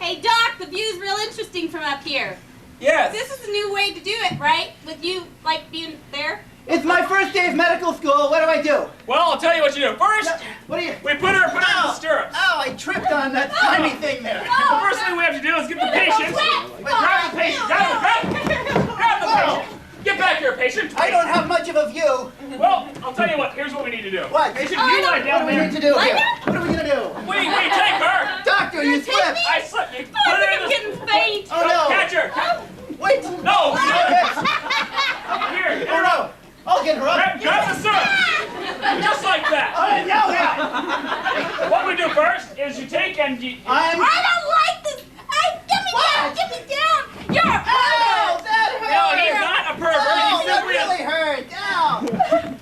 Hey, Doc, the view's real interesting from up here. Yes. This is a new way to do it, right? With you, like, being there? It's my first day of medical school. What do I do? Well, I'll tell you what you do. First, What do you? we put her in the stirrups. Oh, I tripped on that tiny thing there. The first thing we have to do is get the patient. Grab the patient. Grab the patient. Get back here, patient. I don't have much of a view. Well, I'll tell you what. Here's what we need to do. What? Patient, you lie What down do we there. need to do here? What are we gonna do? We take her. Doctor, you slipped. I slipped. You I put her think in I'm the... getting faint. Oh no. Catch her. Wait. No. Yes. Here. Oh no. I'll get her up. Grab the syrup. Just like that. No. What we do first is you take and you... I don't like this. Get me down. Get me down. You're a Ow, that hurt. No, he's not a pervert. Oh, He's that simply really hurt. Ow.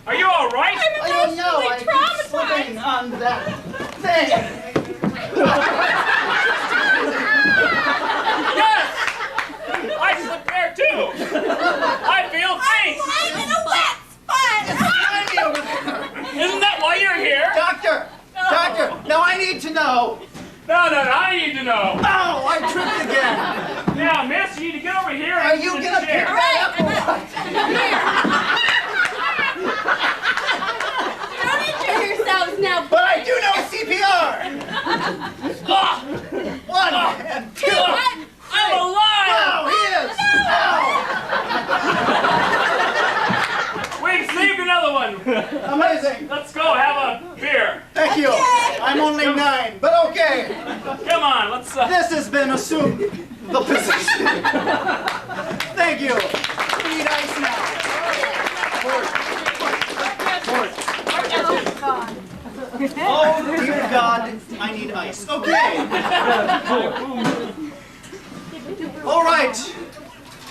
Are you all right? I don't know. I keep slipping on that thing. Yes! I slipped there too! I feel faint! I'm in a wet spot. Isn't that why you're here? Doctor. Doctor. Now I need to know. No, I need to know. Oh, I tripped again. Now, miss, you need to get over here Are and you sit in gonna the pick chair. that up or what? Don't injure yourselves now. But I do know CPR. Ah! One and two. I'm alive! Oh, he is. We've saved another one. Amazing. Let's go have a beer. Thank you. I'm only 9, but okay. Come on, let's... This has been assumed the position. Thank you. We need ice now. Oh, dear God, I need ice. Okay. All right.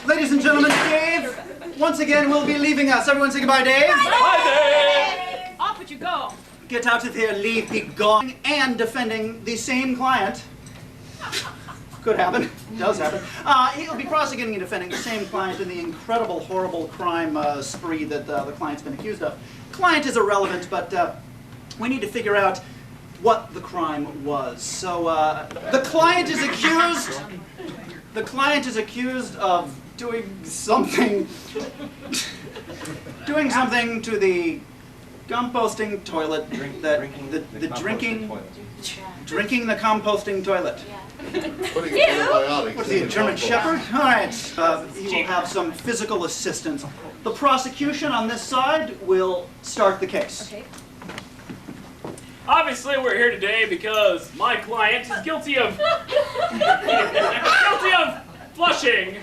Ladies and gentlemen, Dave, once again, will be leaving us. Everyone say goodbye, Dave. Bye, Off would you go. Get out of here, leave, be gone. And defending the same client. Could happen, does happen. He'll be prosecuting and defending the same client in the incredible, horrible crime spree that the client's been accused of. Client is irrelevant, but we need to figure out what the crime was. So the client is accused. The client is accused of doing something to the composting toilet. Drinking the composting toilet. What's he, a German Shepherd? All right, he will have some physical assistance. The prosecution on this side will start the case. Okay. Obviously, we're here today because my client is guilty of flushing,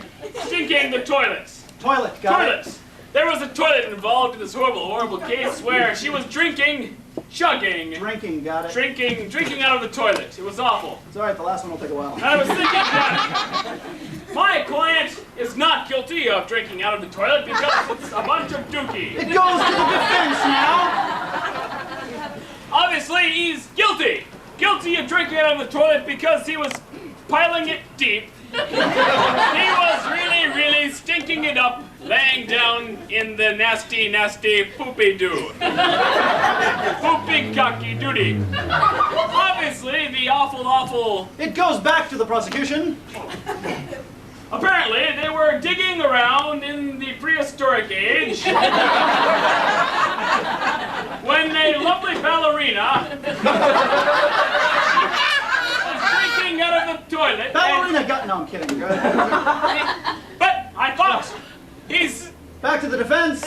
stinking the toilets. Toilet, got it. Toilets. There was a toilet involved in this horrible, horrible case where she was drinking, chugging, Drinking, got it. drinking out of the toilet. It was awful. It's all right, the last one will take a while. And I was thinking that my client is not guilty of drinking out of the toilet because it's a bunch of dookie. It goes to the defense now. Obviously, he's guilty. Guilty of drinking out of the toilet because he was piling it deep. He was really, really stinking it up laying down in the nasty, nasty poopy-doo. Poopy-cocky-doody. Obviously, the awful... It goes back to the prosecution. Apparently, they were digging around in the prehistoric age when a lovely ballerina was drinking out of the toilet. Ballerina got... No, I'm kidding. Go ahead. But I thought he's Back to the defense.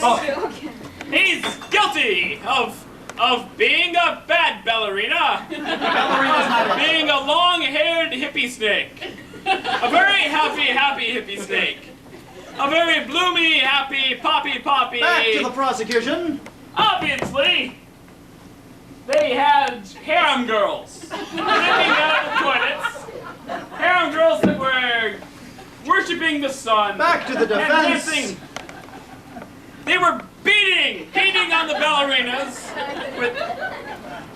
he's guilty of being a bad ballerina, Ballerina's not it. being a long-haired hippie snake, a very happy hippie snake, a very bloomy, happy, poppy. Back to the prosecution. Obviously, they had harem girls living out of the toilets. Harem girls that were worshiping the sun. Back to the and defense. dancing. They were beating on the ballerinas.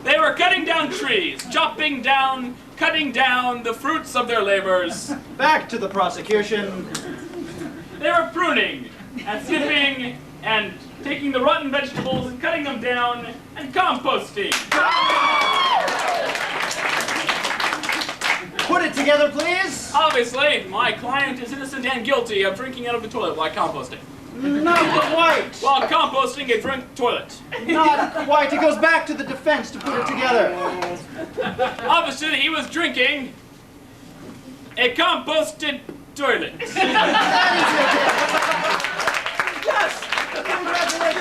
They were cutting down trees, cutting down the fruits of their labors. Back to the prosecution. They were pruning and snipping and taking the rotten vegetables and cutting them down and composting. Put it together, please. Obviously, my client is innocent and guilty of drinking out of the toilet while composting. Not quite. While composting a drink toilet. Not quite. It goes back to the defense to put it together. Obviously, he was drinking a composted toilet. That is it. Yes. Congratulations.